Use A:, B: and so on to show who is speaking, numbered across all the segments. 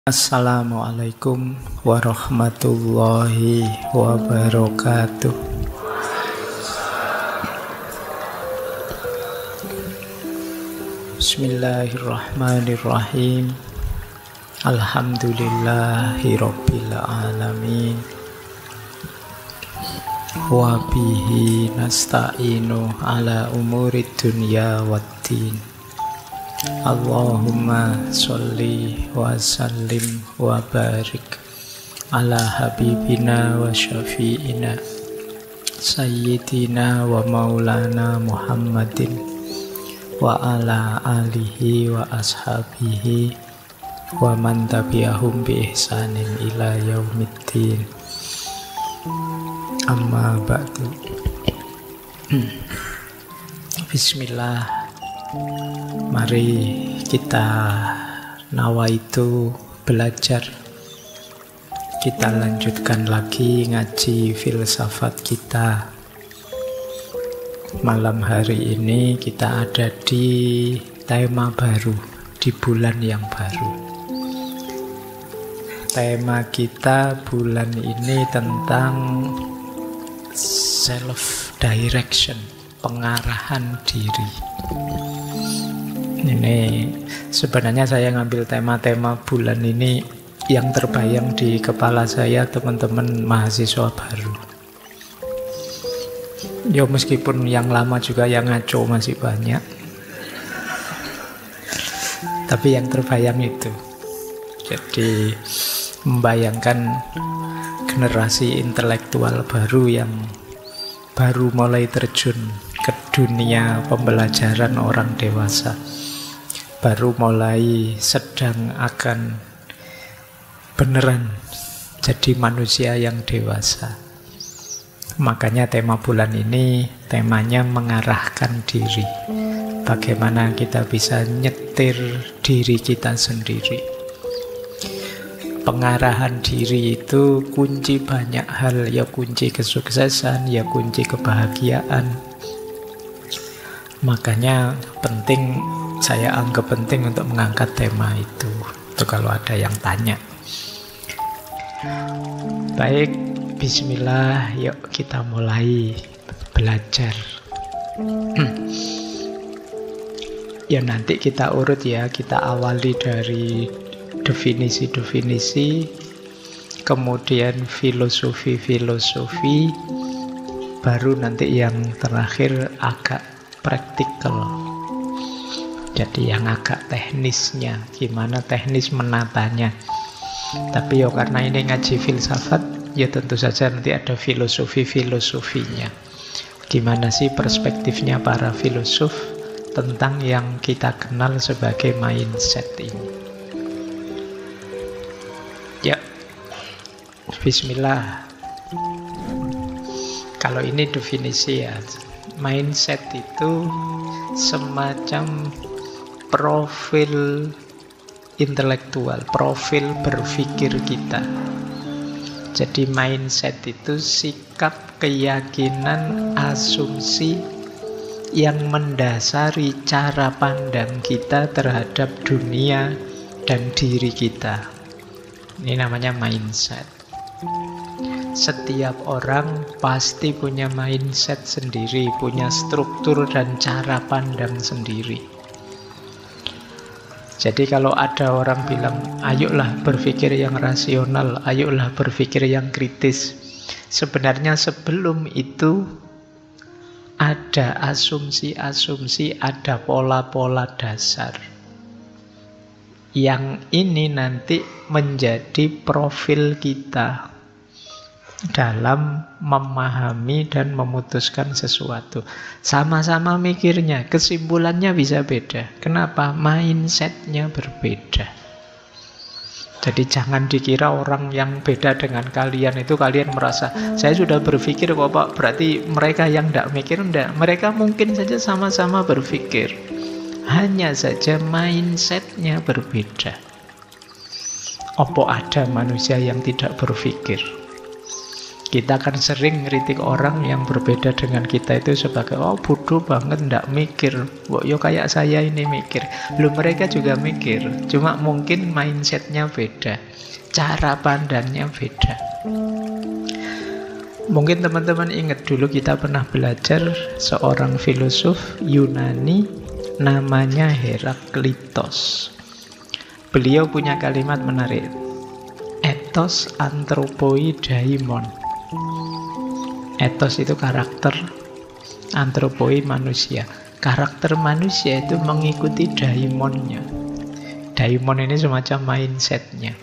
A: Assalamualaikum warahmatullahi wabarakatuh. Bismillahirrahmanirrahim. Alhamdulillahi rabbil alamin. Wa bihi nasta'inu ala umurid dunya waddin. Allahumma sholli wa sallim wa barik ala habibina wa syafi'ina sayyidina wa maulana Muhammadin wa ala alihi wa ashabihi wa man tabi'ahum bi ihsanin ila yaumiddin. Amma ba'du. Bismillah. Mari kita nawaitu belajar. Kita lanjutkan lagi ngaji filsafat kita. Malam hari ini kita ada di tema baru, di bulan yang baru. Tema kita bulan ini tentang self-direction, pengarahan diri. Ini sebenarnya saya ngambil tema-tema bulan ini yang terbayang di kepala saya, teman-teman mahasiswa baru. Ya meskipun yang lama juga yang ngaco masih banyak, tapi yang terbayang itu. Jadi membayangkan generasi intelektual baru yang baru mulai terjun ke dunia pembelajaran orang dewasa, baru mulai sedang akan beneran jadi manusia yang dewasa. Makanya tema bulan ini temanya mengarahkan diri. Bagaimana kita bisa nyetir diri kita sendiri. Pengarahan diri itu kunci banyak hal, ya kunci kesuksesan, ya kunci kebahagiaan. Makanya penting, saya anggap penting untuk mengangkat tema itu kalau ada yang tanya. Baik, bismillah, yuk kita mulai belajar. Ya nanti kita urut ya, kita awali dari definisi-definisi, kemudian filosofi-filosofi, baru nanti yang terakhir agak praktikal. Jadi yang agak teknisnya, gimana teknis menatanya. Tapi ya karena ini ngaji filsafat, ya tentu saja nanti ada filosofi-filosofinya. Gimana sih perspektifnya para filosof tentang yang kita kenal sebagai mindset ini. Ya, bismillah. Kalau ini definisi ya, mindset itu semacam profil intelektual, profil berpikir kita. Jadi mindset itu sikap, keyakinan, asumsi yang mendasari cara pandang kita terhadap dunia dan diri kita. Ini namanya mindset. Setiap orang pasti punya mindset sendiri, punya struktur dan cara pandang sendiri. Jadi kalau ada orang bilang, ayolah berpikir yang rasional, ayolah berpikir yang kritis. Sebenarnya sebelum itu ada asumsi-asumsi, ada pola-pola dasar. Yang ini nanti menjadi profil kita dalam memahami dan memutuskan sesuatu. Sama-sama mikirnya, kesimpulannya bisa beda. Kenapa? Mindsetnya berbeda. Jadi jangan dikira orang yang beda dengan kalian itu kalian merasa, saya sudah berpikir kok Pak, berarti mereka yang tidak mikir. Tidak, mereka mungkin saja sama-sama berpikir, hanya saja mindsetnya berbeda. Apa ada manusia yang tidak berpikir? Kita kan sering ngeritik orang yang berbeda dengan kita itu sebagai, oh bodoh banget, ndak mikir. Wah, yo kayak saya ini mikir. Loh, mereka juga mikir, cuma mungkin mindsetnya beda, cara pandangnya beda. Mungkin teman-teman ingat dulu kita pernah belajar seorang filosof Yunani namanya Heraklitos. Beliau punya kalimat menarik, ethos anthropoi daimon. Ethos itu karakter, anthropoi manusia. Karakter manusia itu mengikuti daimonnya. Daimon ini semacam mindsetnya.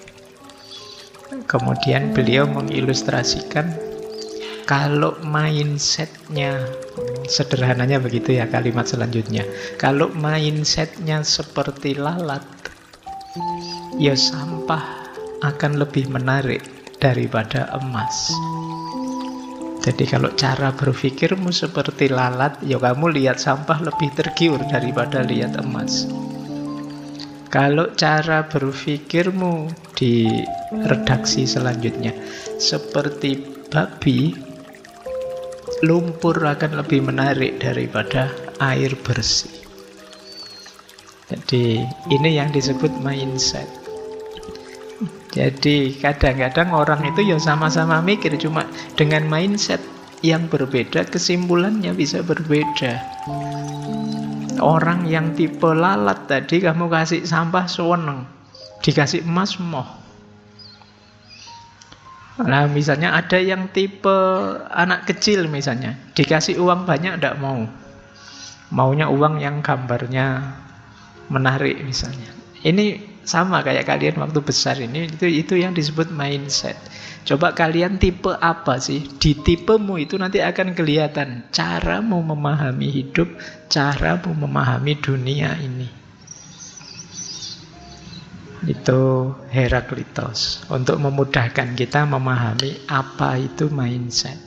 A: Kemudian beliau mengilustrasikan kalau mindsetnya, sederhananya begitu ya kalimat selanjutnya, kalau mindsetnya seperti lalat, ya sampah akan lebih menarik daripada emas. Jadi kalau cara berpikirmu seperti lalat, ya kamu lihat sampah lebih tergiur daripada lihat emas. Kalau cara berpikirmu di redaksi selanjutnya seperti babi, lumpur akan lebih menarik daripada air bersih. Jadi ini yang disebut mindset. Jadi kadang-kadang orang itu ya sama-sama mikir, cuma dengan mindset yang berbeda kesimpulannya bisa berbeda. Orang yang tipe lalat tadi, kamu kasih sampah seneng, dikasih emas moh. Nah misalnya ada yang tipe anak kecil misalnya, dikasih uang banyak tidak mau, maunya uang yang gambarnya menarik misalnya. Ini sama kayak kalian waktu besar ini, itu yang disebut mindset. Coba kalian tipe apa sih? Di tipemu itu nanti akan kelihatan caramu memahami hidup, caramu memahami dunia ini. Itu Heraklitos untuk memudahkan kita memahami apa itu mindset.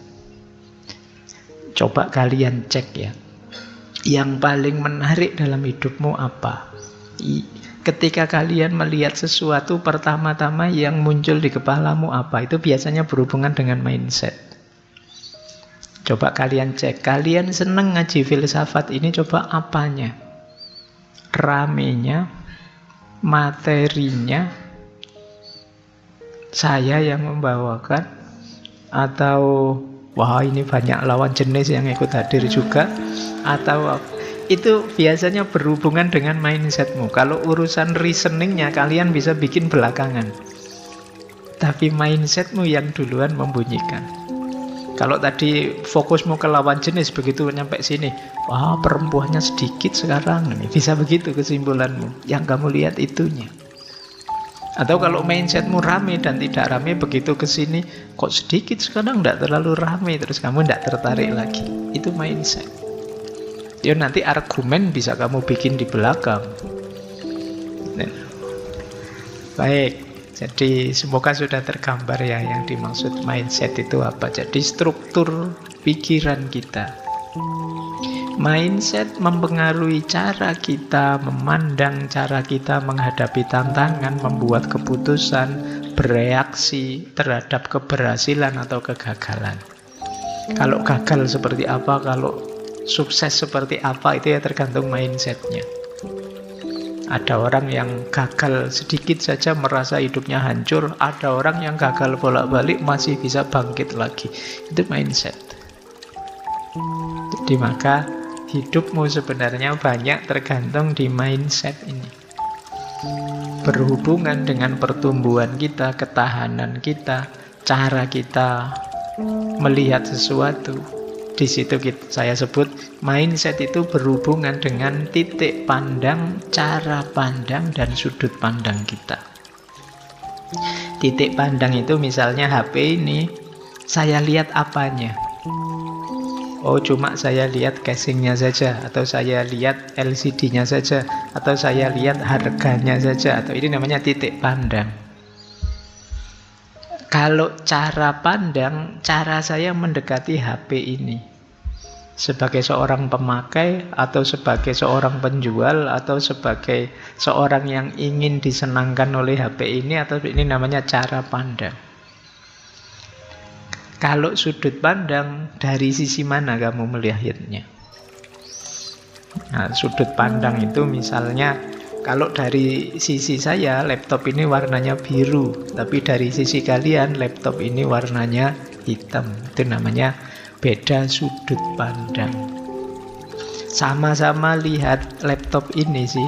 A: Coba kalian cek ya, yang paling menarik dalam hidupmu apa? Ketika kalian melihat sesuatu, pertama-tama yang muncul di kepalamu apa? Itu biasanya berhubungan dengan mindset. Coba kalian cek, kalian seneng ngaji filsafat ini, coba apanya? Ramenya, materinya, saya yang membawakan, atau wah ini banyak lawan jenis yang ikut hadir juga, atau itu biasanya berhubungan dengan mindsetmu. Kalau urusan reasoningnya kalian bisa bikin belakangan, tapi mindsetmu yang duluan membunyikan. Kalau tadi fokusmu ke lawan jenis, begitu nyampe sini, wah perempuannya sedikit sekarang, bisa begitu kesimpulanmu. Yang kamu lihat itunya. Atau kalau mindsetmu rame dan tidak rame, begitu ke sini kok sedikit sekarang, tidak terlalu rame, terus kamu tidak tertarik lagi. Itu mindset. Ya nanti argumen bisa kamu bikin di belakang. Nah. Baik, jadi semoga sudah tergambar ya yang dimaksud mindset itu apa. Jadi struktur pikiran kita. Mindset mempengaruhi cara kita memandang, cara kita menghadapi tantangan, membuat keputusan, bereaksi terhadap keberhasilan atau kegagalan. Kalau gagal seperti apa, kalau sukses seperti apa, itu ya tergantung mindsetnya. Ada orang yang gagal sedikit saja merasa hidupnya hancur, ada orang yang gagal bolak-balik masih bisa bangkit lagi. Itu mindset. Jadi maka hidupmu sebenarnya banyak tergantung di mindset ini. Berhubungan dengan pertumbuhan kita, ketahanan kita, cara kita melihat sesuatu. Di situ saya sebut mindset itu berhubungan dengan titik pandang, cara pandang, dan sudut pandang kita. Titik pandang itu misalnya HP ini, saya lihat apanya? Oh cuma saya lihat casingnya saja, atau saya lihat LCD-nya saja, atau saya lihat harganya saja, atau ini namanya titik pandang. Kalau cara pandang, cara saya mendekati HP ini sebagai seorang pemakai, atau sebagai seorang penjual, atau sebagai seorang yang ingin disenangkan oleh HP ini, atau ini namanya cara pandang. Kalau sudut pandang, dari sisi mana kamu melihatnya? Nah, sudut pandang itu misalnya, kalau dari sisi saya, laptop ini warnanya biru. Tapi dari sisi kalian, laptop ini warnanya hitam. Itu namanya beda sudut pandang. Sama-sama lihat laptop ini sih.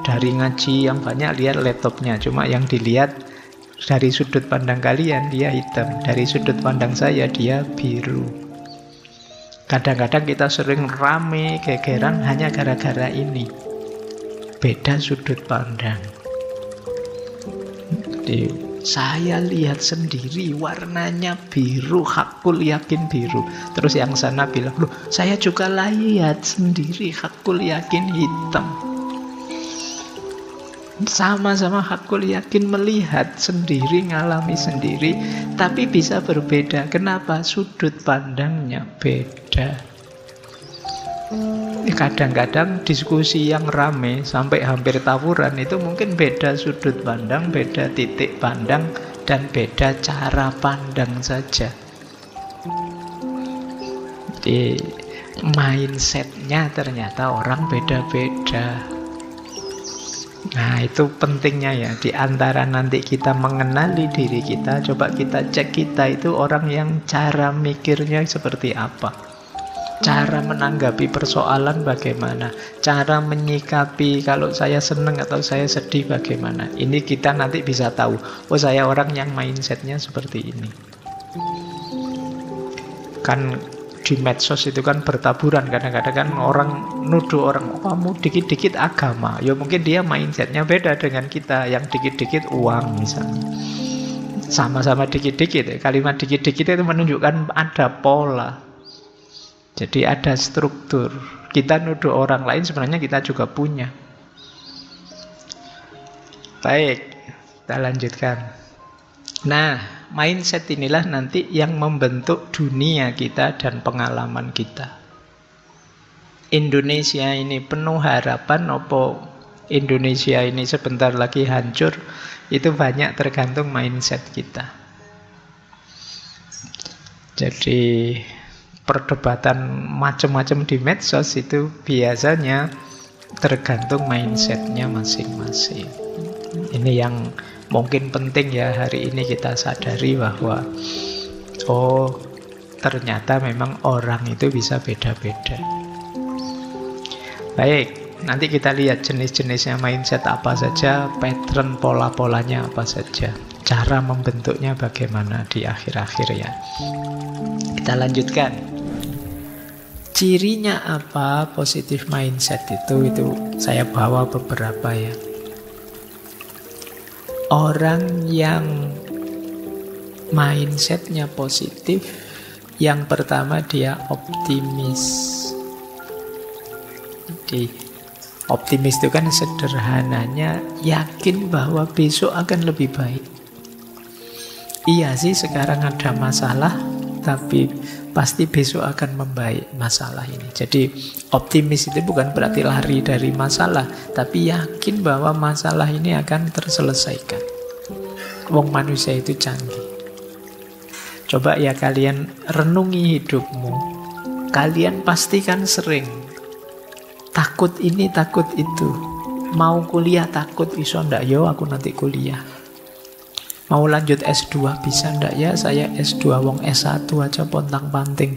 A: Dari ngaji yang banyak lihat laptopnya. Cuma yang dilihat dari sudut pandang kalian, dia hitam. Dari sudut pandang saya, dia biru. Kadang-kadang kita sering rame, gegeran hanya gara-gara ini. Beda sudut pandang. Jadi, saya lihat sendiri warnanya biru, hakul yakin biru. Terus yang sana bilang, loh saya juga lihat sendiri, hakul yakin hitam. Sama-sama hakul yakin melihat sendiri, ngalami sendiri, tapi bisa berbeda. Kenapa? Sudut pandangnya beda. Kadang-kadang diskusi yang rame sampai hampir tawuran itu mungkin beda sudut pandang, beda titik pandang, dan beda cara pandang saja. Jadi mindsetnya ternyata orang beda-beda. Nah, itu pentingnya ya. Di antara nanti kita mengenali diri kita, coba kita cek kita itu orang yang cara mikirnya seperti apa. Cara menanggapi persoalan bagaimana. Cara menyikapi kalau saya senang atau saya sedih bagaimana. Ini kita nanti bisa tahu. Oh, saya orang yang mindsetnya seperti ini. Kan di medsos itu kan bertaburan. Kadang-kadang kan orang nuduh orang, oh, kamu dikit-dikit agama. Ya mungkin dia mindsetnya beda dengan kita. Yang dikit-dikit uang misalnya. Sama-sama dikit-dikit. Kalimat dikit-dikit itu menunjukkan ada pola. Jadi ada struktur. Kita nuduh orang lain, sebenarnya kita juga punya. Baik, kita lanjutkan. Nah, mindset inilah nanti yang membentuk dunia kita dan pengalaman kita. Indonesia ini penuh harapan, opo Indonesia ini sebentar lagi hancur, itu banyak tergantung mindset kita. Jadi perdebatan macam-macam di medsos itu biasanya tergantung mindsetnya masing-masing. Ini yang mungkin penting ya hari ini kita sadari bahwa oh ternyata memang orang itu bisa beda-beda. Baik, nanti kita lihat jenis-jenisnya mindset apa saja, pattern pola-polanya apa saja, cara membentuknya bagaimana di akhir-akhir ya. Kita lanjutkan. Cirinya apa positive mindset itu saya bawa beberapa ya. Orang yang mindsetnya positif, yang pertama dia optimis. Jadi optimis itu kan sederhananya yakin bahwa besok akan lebih baik. Iya sih sekarang ada masalah, tapi pasti besok akan membaik masalah ini. Jadi optimis itu bukan berarti lari dari masalah, tapi yakin bahwa masalah ini akan terselesaikan. Wong manusia itu canggih. Coba ya kalian renungi hidupmu. Kalian pasti kan sering takut ini, takut itu. Mau kuliah takut, iso ndak yo aku nanti kuliah. Mau lanjut S2 bisa ndak ya? Saya S2, wong S1 aja pontang-panting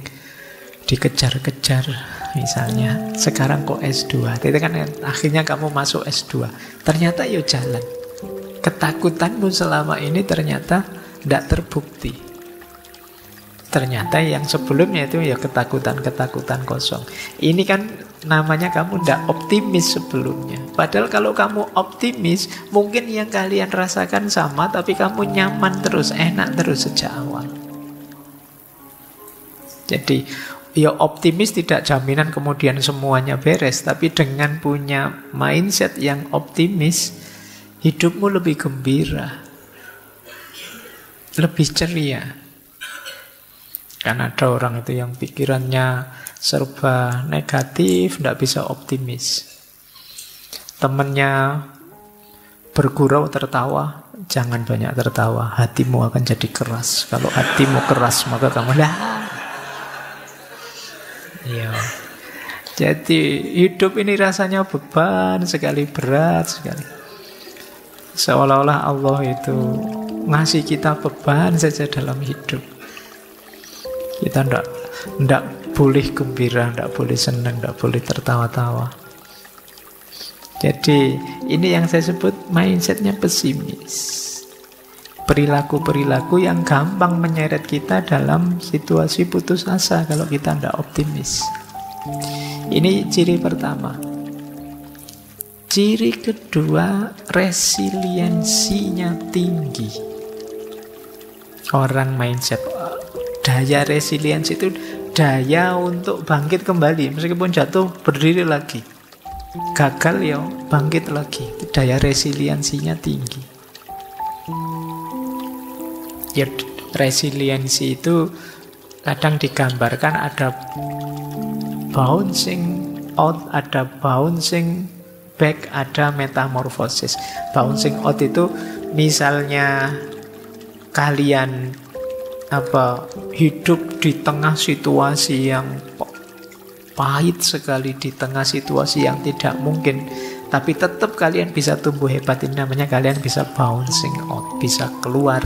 A: dikejar-kejar misalnya. Sekarang kok S2? Itu kan akhirnya kamu masuk S2. Ternyata ya jalan. Ketakutanmu selama ini ternyata ndak terbukti. Ternyata yang sebelumnya itu ya ketakutan-ketakutan kosong. Ini kan namanya kamu ndak optimis sebelumnya. Padahal kalau kamu optimis, mungkin yang kalian rasakan sama, tapi kamu nyaman terus, enak terus sejak awal. Jadi, ya optimis tidak jaminan kemudian semuanya beres, tapi dengan punya mindset yang optimis, hidupmu lebih gembira, lebih ceria. Karena ada orang itu yang pikirannya serba negatif, tidak bisa optimis. Temennya bergurau tertawa, jangan banyak tertawa, hatimu akan jadi keras. Kalau hatimu keras, maka kamu iya. Jadi hidup ini rasanya beban sekali, berat sekali. Seolah-olah Allah itu ngasih kita beban saja dalam hidup. Kita ndak boleh gembira, ndak boleh senang, ndak boleh tertawa-tawa. Jadi ini yang saya sebut mindsetnya pesimis. Perilaku-perilaku yang gampang menyeret kita dalam situasi putus asa kalau kita ndak optimis. Ini ciri pertama. Ciri kedua, resiliensinya tinggi. Orang mindset, daya resiliensi itu daya untuk bangkit kembali. Meskipun jatuh, berdiri lagi. Gagal ya, bangkit lagi. Daya resiliensinya tinggi. Ya, resiliensi itu kadang digambarkan ada bouncing out, ada bouncing back, ada metamorfosis. Bouncing out itu misalnya kalian hidup di tengah situasi yang pahit sekali, di tengah situasi yang tidak mungkin, tapi tetap kalian bisa tumbuh hebat. Ini namanya kalian bisa bouncing out, bisa keluar,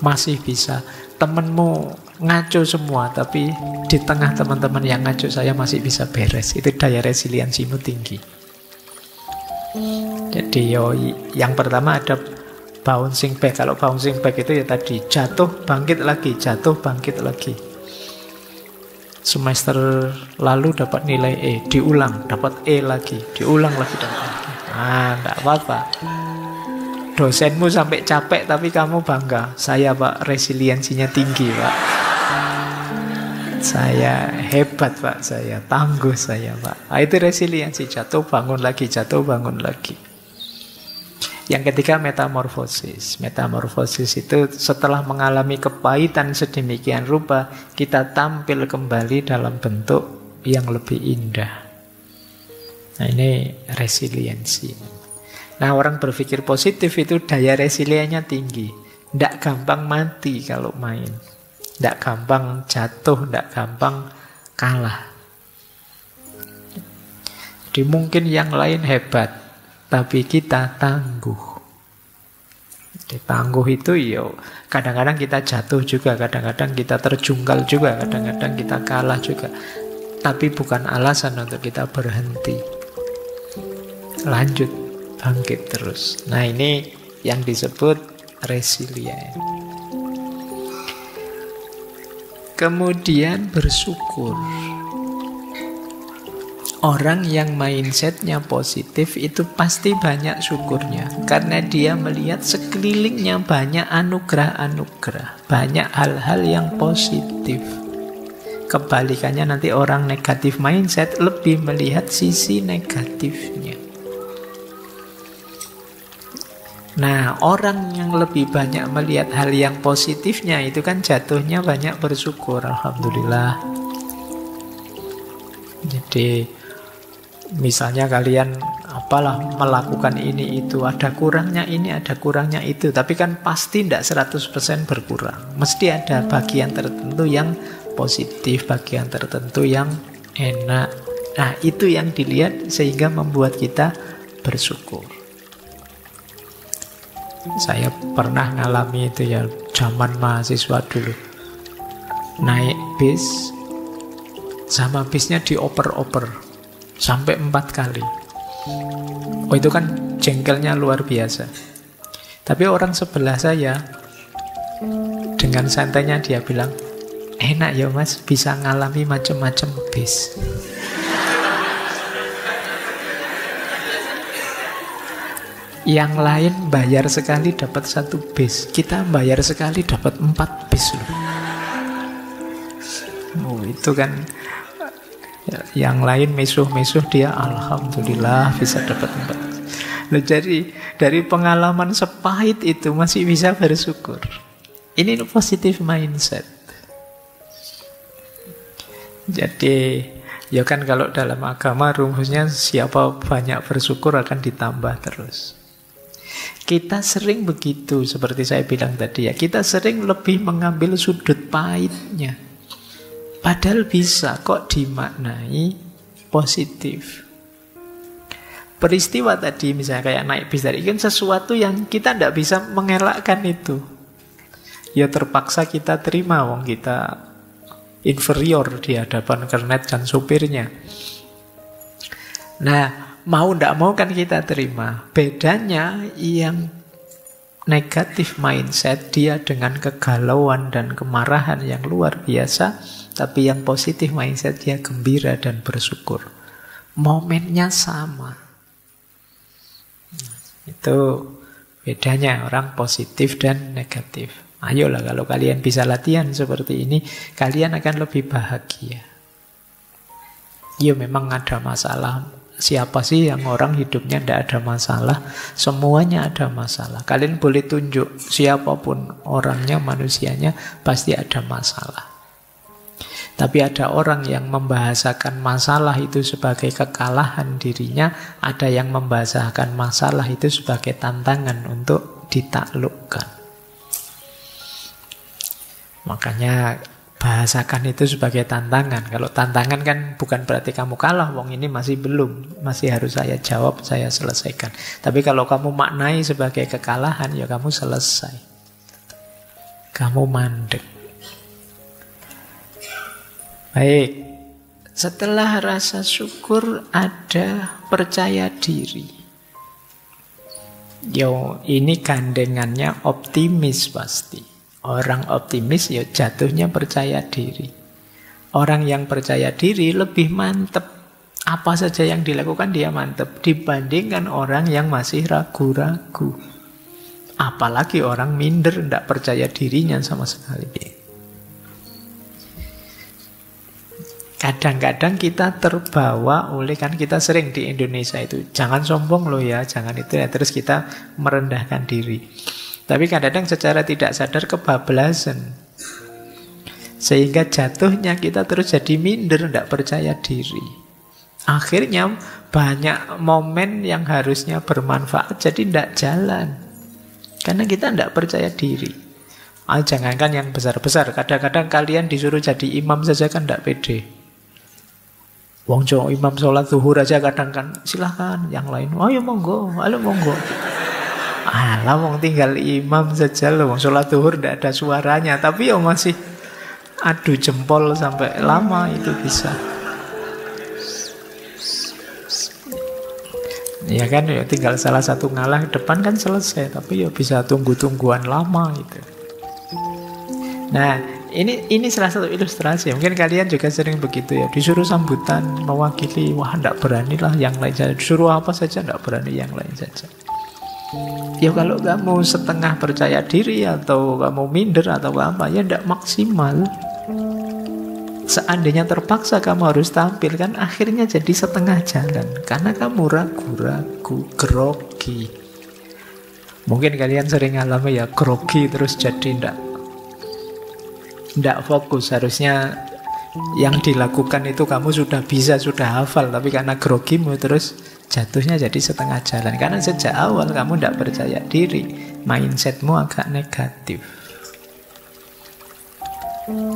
A: masih bisa. Temenmu ngaco semua, tapi di tengah teman-teman yang ngaco saya masih bisa beres. Itu daya resiliensimu tinggi. Jadi yang pertama ada bouncing back. Kalau bouncing back itu ya tadi, jatuh bangkit lagi, jatuh bangkit lagi. Semester lalu dapat nilai E, diulang dapat E lagi, diulang lagi dapat lagi. Enggak apa-apa. Dosenmu sampai capek tapi kamu bangga. Saya Pak, resiliensinya tinggi Pak. Saya hebat Pak, saya tangguh saya Pak. Itu resiliensi, jatuh bangun lagi, jatuh bangun lagi. Yang ketiga metamorfosis. Metamorfosis itu setelah mengalami kepahitan sedemikian rupa, kita tampil kembali dalam bentuk yang lebih indah. Nah ini resiliensi. Nah orang berpikir positif itu daya resiliennya tinggi. Tidak gampang mati kalau main. Tidak gampang jatuh, tidak gampang kalah. Jadi mungkin yang lain hebat, tapi kita tangguh. Jadi tangguh itu kadang-kadang kita jatuh juga, kadang-kadang kita terjungkal juga, kadang-kadang kita kalah juga. Tapi bukan alasan untuk kita berhenti. Lanjut, bangkit terus. Nah ini yang disebut resilient. Kemudian bersyukur. Orang yang mindsetnya positif itu pasti banyak syukurnya. Karena dia melihat sekelilingnya banyak anugerah-anugerah. Banyak hal-hal yang positif. Kebalikannya nanti orang negatif mindset lebih melihat sisi negatifnya. Nah, orang yang lebih banyak melihat hal yang positifnya itu kan jatuhnya banyak bersyukur. Alhamdulillah. Jadi misalnya kalian melakukan ini itu, ada kurangnya ini, ada kurangnya itu, tapi kan pasti tidak 100% berkurang. Mesti ada bagian tertentu yang positif, bagian tertentu yang enak. Nah itu yang dilihat sehingga membuat kita bersyukur. Saya pernah ngalami itu ya, zaman mahasiswa dulu. Naik bis, sama bisnya dioper-oper sampai 4 kali. Oh itu kan jengkelnya luar biasa. Tapi orang sebelah saya dengan santainya dia bilang, enak ya mas, bisa ngalami macam-macam bis. Yang lain bayar sekali dapat 1 bis, kita bayar sekali dapat 4 bis loh. Oh itu kan yang lain mesuh-mesuh, dia alhamdulillah bisa dapat 4. Nah, jadi dari pengalaman sepahit itu masih bisa bersyukur. Ini positive mindset. Jadi ya kan kalau dalam agama rumusnya siapa banyak bersyukur akan ditambah terus. Kita sering begitu, seperti saya bilang tadi ya. Kita sering lebih mengambil sudut pahitnya. Padahal bisa kok dimaknai positif. Peristiwa tadi misalnya kayak naik bis tadi kan sesuatu yang kita tidak bisa mengelakkan itu. Ya terpaksa kita terima, wong kita inferior di hadapan kernet dan supirnya. Nah, mau tidak mau kan kita terima. Bedanya yang negatif mindset, dia dengan kegalauan dan kemarahan yang luar biasa. Tapi yang positif mindset, dia gembira dan bersyukur. Momennya sama. Itu bedanya orang positif dan negatif. Ayolah kalau kalian bisa latihan seperti ini, kalian akan lebih bahagia. Ya memang ada masalah. Siapa sih yang orang hidupnya tidak ada masalah? Semuanya ada masalah. Kalian boleh tunjuk siapapun orangnya, manusianya, pasti ada masalah. Tapi ada orang yang membahasakan masalah itu sebagai kekalahan dirinya, ada yang membahasakan masalah itu sebagai tantangan untuk ditaklukkan. Makanya bahasakan itu sebagai tantangan. Kalau tantangan kan bukan berarti kamu kalah, wong ini masih belum, masih harus saya jawab, saya selesaikan. Tapi kalau kamu maknai sebagai kekalahan, ya kamu selesai. Kamu mandek. Baik, setelah rasa syukur ada percaya diri. Yo, ini gandengannya optimis pasti. Orang optimis ya jatuhnya percaya diri. Orang yang percaya diri lebih mantep. Apa saja yang dilakukan dia mantep dibandingkan orang yang masih ragu-ragu. Apalagi orang minder, tidak percaya dirinya sama sekali. Kadang-kadang kita terbawa oleh, kan kita sering di Indonesia itu, jangan sombong loh ya, jangan itu ya, terus kita merendahkan diri. Tapi kadang-kadang secara tidak sadar kebablasan. Sehingga jatuhnya kita terus jadi minder, tidak percaya diri. Akhirnya banyak momen yang harusnya bermanfaat jadi tidak jalan. Karena kita tidak percaya diri. Jangankan yang besar-besar, kadang-kadang kalian disuruh jadi imam saja kan tidak pede. Wong Jawa imam sholat zuhur aja kadang kan silahkan, yang lain ayo monggo, ayo monggo. Alah wong tinggal imam saja loh, wong sholat zuhur tidak ada suaranya, tapi ya masih adu jempol sampai lama itu bisa. Ya kan, ya tinggal salah satu ngalah depan kan selesai, tapi ya bisa tunggu-tungguan lama gitu. Nah, ini salah satu ilustrasi. Mungkin kalian juga sering begitu ya. Disuruh sambutan, mewakili, wah tidak berani lah yang lain saja. Disuruh apa saja tidak berani yang lain saja. Ya kalau kamu setengah percaya diri atau kamu minder atau apa, ya tidak maksimal. Seandainya terpaksa kamu harus tampil, kan akhirnya jadi setengah jalan. Karena kamu ragu-ragu, grogi. Mungkin kalian sering alami ya, grogi terus jadi tidak fokus. Harusnya yang dilakukan itu kamu sudah bisa, sudah hafal, tapi karena grogimu terus jatuhnya jadi setengah jalan. Karena sejak awal kamu tidak percaya diri, mindsetmu agak negatif.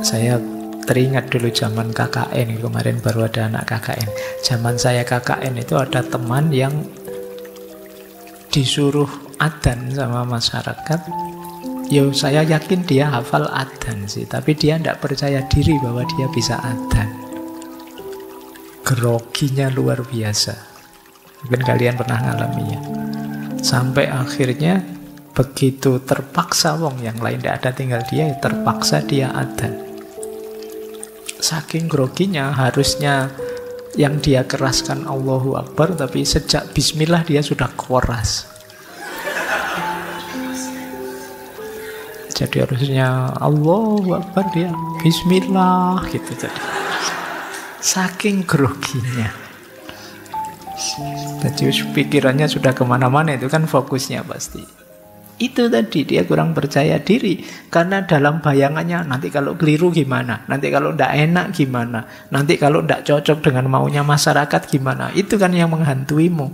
A: Saya teringat dulu zaman KKN, kemarin baru ada anak KKN. Zaman saya KKN itu ada teman yang disuruh adzan sama masyarakat. Yo, saya yakin dia hafal adzan sih, tapi dia tidak percaya diri bahwa dia bisa adzan. Groginya luar biasa. Mungkin kalian pernah ngalaminya. Sampai akhirnya begitu terpaksa, wong yang lain tidak ada, tinggal dia, terpaksa dia adzan. Saking groginya, harusnya yang dia keraskan Allahu Akbar, tapi sejak bismillah dia sudah keras. Jadi harusnya Allahu Akbar, dia bismillah gitu. Jadi saking groginya, jadi pikirannya sudah kemana-mana, itu kan fokusnya pasti. Itu tadi, dia kurang percaya diri. Karena dalam bayangannya, nanti kalau keliru gimana, nanti kalau tidak enak gimana, nanti kalau tidak cocok dengan maunya masyarakat gimana. Itu kan yang menghantuimu.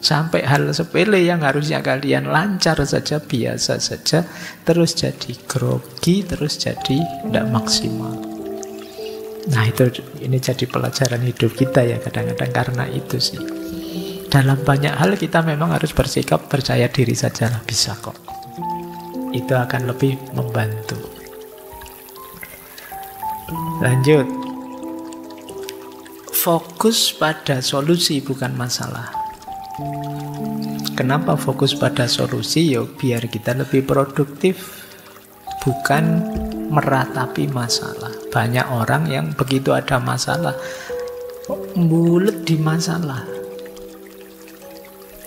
A: Sampai hal sepele yang harusnya kalian lancar saja, biasa saja, terus jadi grogi, terus jadi tidak maksimal. Nah ini jadi pelajaran hidup kita ya kadang-kadang, karena itu sih. Dalam banyak hal kita memang harus bersikap percaya diri saja lah, bisa kok. Itu akan lebih membantu. Lanjut. Fokus pada solusi bukan masalah. Kenapa fokus pada solusi? Ya biar kita lebih produktif, bukan meratapi masalah. Banyak orang yang begitu ada masalah bulet di masalah.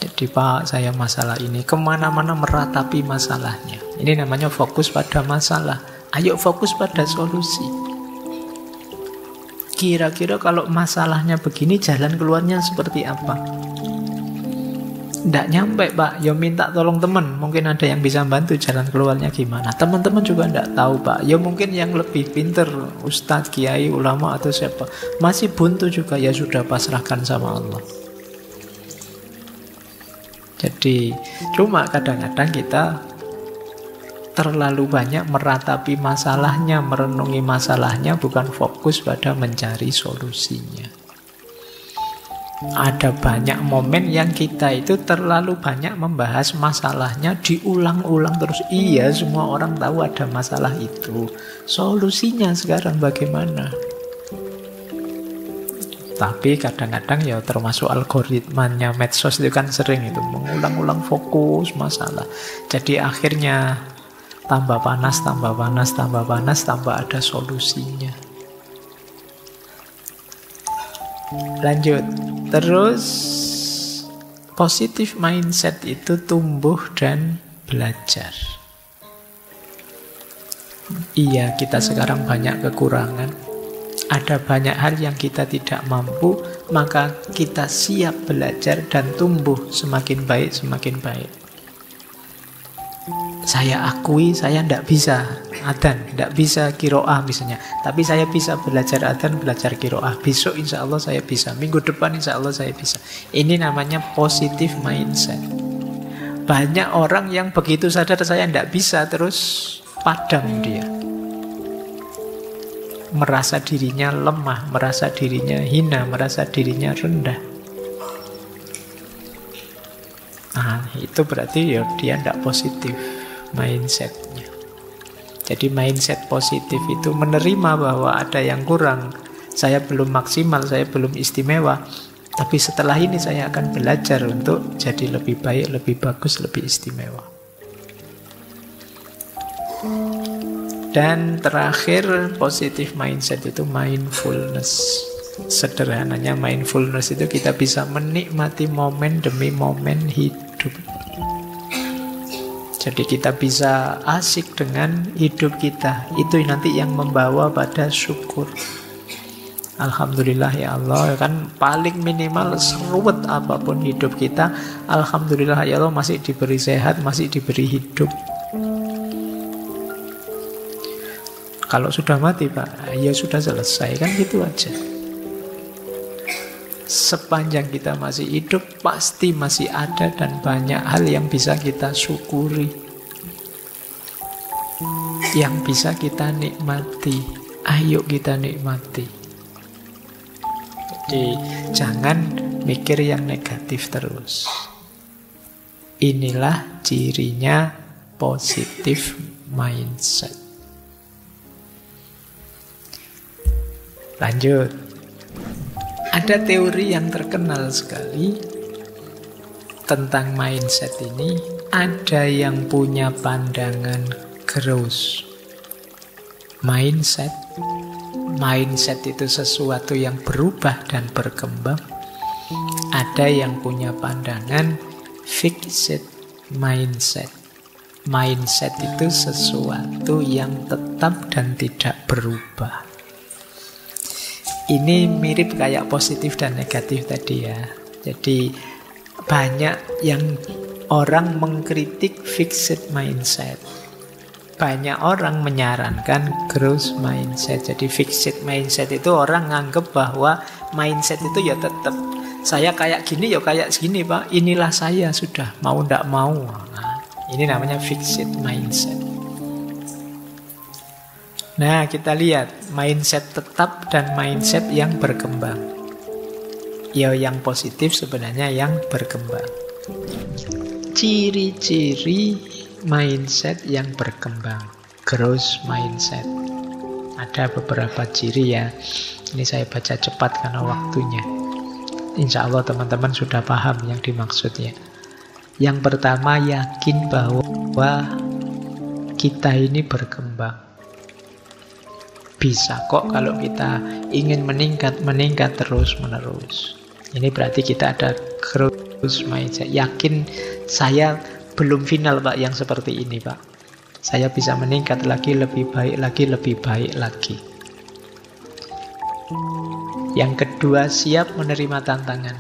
A: Jadi Pak, saya masalah ini, kemana-mana meratapi masalahnya. Ini namanya fokus pada masalah. Ayo fokus pada solusi. Kira-kira kalau masalahnya begini, jalan keluarnya seperti apa? Nggak nyampe Pak, ya minta tolong teman. Mungkin ada yang bisa bantu jalan keluarnya gimana. Teman-teman juga nggak tahu Pak. Ya mungkin yang lebih pinter, ustadz, kiai, ulama atau siapa. Masih buntu juga, ya sudah pasrahkan sama Allah. Jadi cuma kadang-kadang kita terlalu banyak meratapi masalahnya, merenungi masalahnya, bukan fokus pada mencari solusinya. Ada banyak momen yang kita itu terlalu banyak membahas masalahnya, diulang-ulang terus. Iya, semua orang tahu ada masalah itu. Solusinya sekarang bagaimana? Tapi kadang-kadang ya termasuk algoritmanya medsos itu kan sering itu mengulang-ulang fokus masalah. Jadi akhirnya tambah panas, tambah panas, tambah panas, tambah ada solusinya. Lanjut. Terus positive mindset itu tumbuh dan belajar. Iya, kita sekarang banyak kekurangan. Ada banyak hal yang kita tidak mampu, maka kita siap belajar dan tumbuh semakin baik, semakin baik. Saya akui saya tidak bisa adzan, tidak bisa qiraah misalnya. Tapi saya bisa belajar adzan, belajar qiraah. Besok insya Allah saya bisa. Minggu depan insya Allah saya bisa. Ini namanya positive mindset. Banyak orang yang begitu sadar saya tidak bisa, terus padam dia. Merasa dirinya lemah, merasa dirinya hina, merasa dirinya rendah. Nah, itu berarti ya dia tidak positif mindsetnya. Jadi mindset positif itu menerima bahwa ada yang kurang. Saya belum maksimal, saya belum istimewa. Tapi setelah ini saya akan belajar untuk jadi lebih baik, lebih bagus, lebih istimewa. Dan terakhir, positive mindset itu mindfulness. Sederhananya mindfulness itu kita bisa menikmati momen demi momen hidup. Jadi kita bisa asik dengan hidup kita. Itu nanti yang membawa pada syukur. Alhamdulillah ya Allah, kan paling minimal seruwet apapun hidup kita, alhamdulillah ya Allah masih diberi sehat, masih diberi hidup. Kalau sudah mati Pak, ya sudah selesai, kan gitu aja. Sepanjang kita masih hidup, pasti masih ada dan banyak hal yang bisa kita syukuri, yang bisa kita nikmati. Ayo kita nikmati. Jadi jangan mikir yang negatif terus. Inilah cirinya positive mindset. Lanjut. Ada teori yang terkenal sekali tentang mindset ini. Ada yang punya pandangan growth mindset. Mindset itu sesuatu yang berubah dan berkembang. Ada yang punya pandangan fixed mindset. Mindset itu sesuatu yang tetap dan tidak berubah. Ini mirip kayak positif dan negatif tadi ya. Jadi banyak yang orang mengkritik fixed mindset. Banyak orang menyarankan growth mindset. Jadi fixed mindset itu orang nganggep bahwa mindset itu ya tetap. Saya kayak gini ya kayak gini Pak, inilah saya sudah, mau ndak mau. Nah, ini namanya fixed mindset. Nah, kita lihat mindset tetap dan mindset yang berkembang. Ya, yang positif sebenarnya yang berkembang. Ciri-ciri mindset yang berkembang, growth mindset. Ada beberapa ciri ya. Ini saya baca cepat karena waktunya. Insya Allah teman-teman sudah paham yang dimaksudnya. Yang pertama, yakin bahwa kita ini berkembang. Bisa kok kalau kita ingin meningkat terus-menerus. Ini berarti kita ada growth mindset. Yakin saya belum final Pak yang seperti ini Pak. Saya bisa meningkat lagi, lebih baik lagi, lebih baik lagi. Yang kedua, siap menerima tantangan.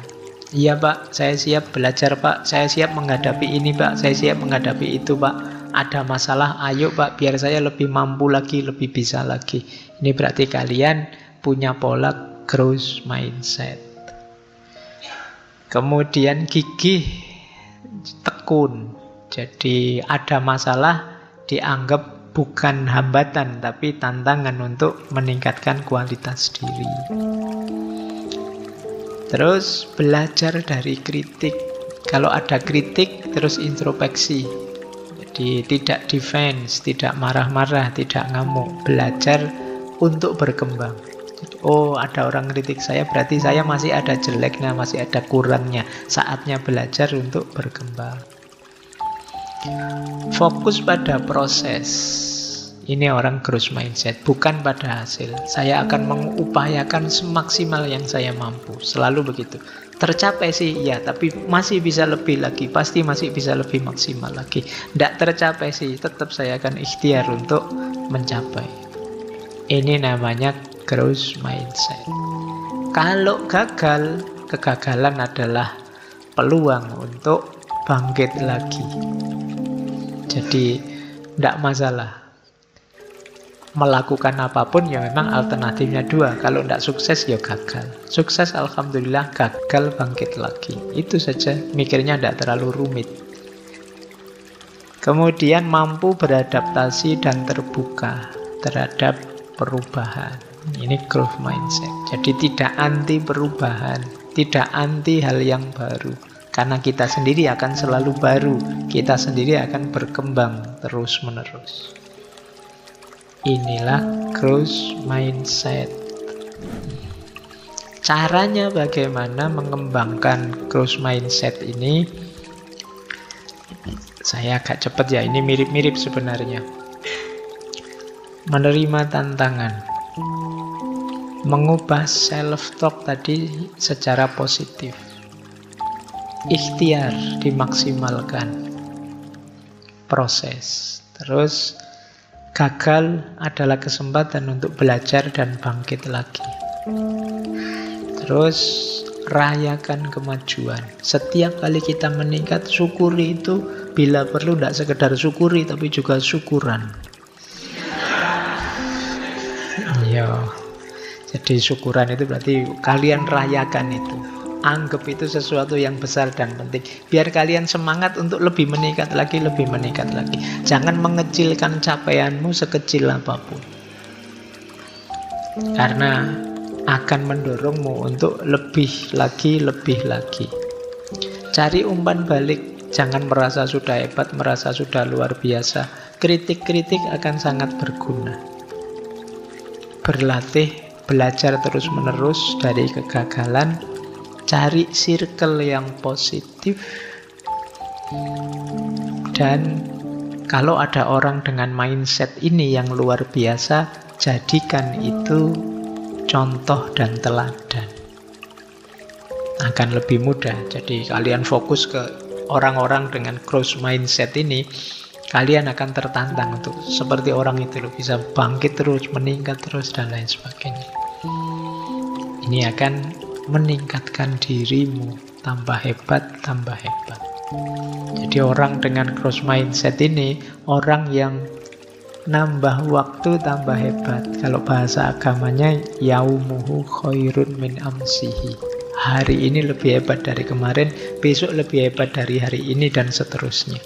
A: Iya Pak, saya siap belajar Pak, saya siap menghadapi ini Pak, saya siap menghadapi itu Pak. Ada masalah, ayo Pak, biar saya lebih mampu lagi, lebih bisa lagi. Ini berarti kalian punya pola growth mindset. Kemudian gigih, tekun. Jadi ada masalah dianggap bukan hambatan, tapi tantangan untuk meningkatkan kualitas diri. Terus belajar dari kritik. Kalau ada kritik, terus introspeksi. Jadi tidak defense, tidak marah-marah, tidak ngamuk. Belajar untuk berkembang. Jadi, oh, ada orang kritik saya, berarti saya masih ada jeleknya, masih ada kurangnya. Saatnya belajar untuk berkembang. Fokus pada proses. Ini orang growth mindset, bukan pada hasil. Saya akan mengupayakan semaksimal yang saya mampu. Selalu begitu. Tercapai sih, ya, tapi masih bisa lebih lagi. Pasti masih bisa lebih maksimal lagi. Tidak tercapai sih, tetap saya akan ikhtiar untuk mencapai. Ini namanya growth mindset. Kalau gagal, kegagalan adalah peluang untuk bangkit lagi. Jadi tidak masalah. Melakukan apapun ya memang alternatifnya dua. Kalau tidak sukses ya gagal. Sukses alhamdulillah, gagal bangkit lagi. Itu saja, mikirnya tidak terlalu rumit. Kemudian mampu beradaptasi dan terbuka terhadap perubahan. Ini growth mindset. Jadi tidak anti perubahan, tidak anti hal yang baru. Karena kita sendiri akan selalu baru, kita sendiri akan berkembang terus-menerus. Inilah growth mindset. Caranya bagaimana mengembangkan growth mindset ini? Saya agak cepat ya, ini mirip-mirip sebenarnya. Menerima tantangan. Mengubah self-talk tadi secara positif. Ikhtiar dimaksimalkan. Proses. Terus gagal adalah kesempatan untuk belajar dan bangkit lagi. Terus rayakan kemajuan. Setiap kali kita meningkat, syukuri itu. Bila perlu tidak sekedar syukuri, tapi juga syukuran. Ya, jadi syukuran itu berarti kalian rayakan itu. Anggap itu sesuatu yang besar dan penting. Biar kalian semangat untuk lebih meningkat lagi, lebih meningkat lagi. Jangan mengecilkan capaianmu sekecil apapun. Karena akan mendorongmu untuk lebih lagi, lebih lagi. Cari umpan balik. Jangan merasa sudah hebat, merasa sudah luar biasa. Kritik-kritik akan sangat berguna. Berlatih, belajar terus-menerus dari kegagalan. Cari circle yang positif. Dan kalau ada orang dengan mindset ini yang luar biasa, jadikan itu contoh dan teladan. Akan lebih mudah. Jadi kalian fokus ke orang-orang dengan growth mindset ini, kalian akan tertantang untuk seperti orang itu loh, bisa bangkit terus, meningkat terus, dan lain sebagainya. Ini akan meningkatkan dirimu, tambah hebat, tambah hebat. Jadi orang dengan growth mindset ini, orang yang nambah waktu tambah hebat. Kalau bahasa agamanya, yaumuhu khairun min amsihi. hari ini lebih hebat dari kemarin, besok lebih hebat dari hari ini, dan seterusnya.